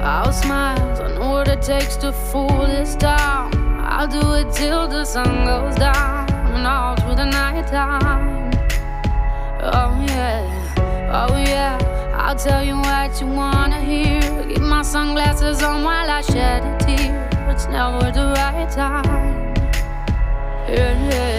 I'll smile, I know what it takes to fool this town. I'll do it till the sun goes down and all through the night time. Oh yeah, I'll tell you what you wanna hear. Keep my sunglasses on while I shed a tear. It's never the right time. Yeah.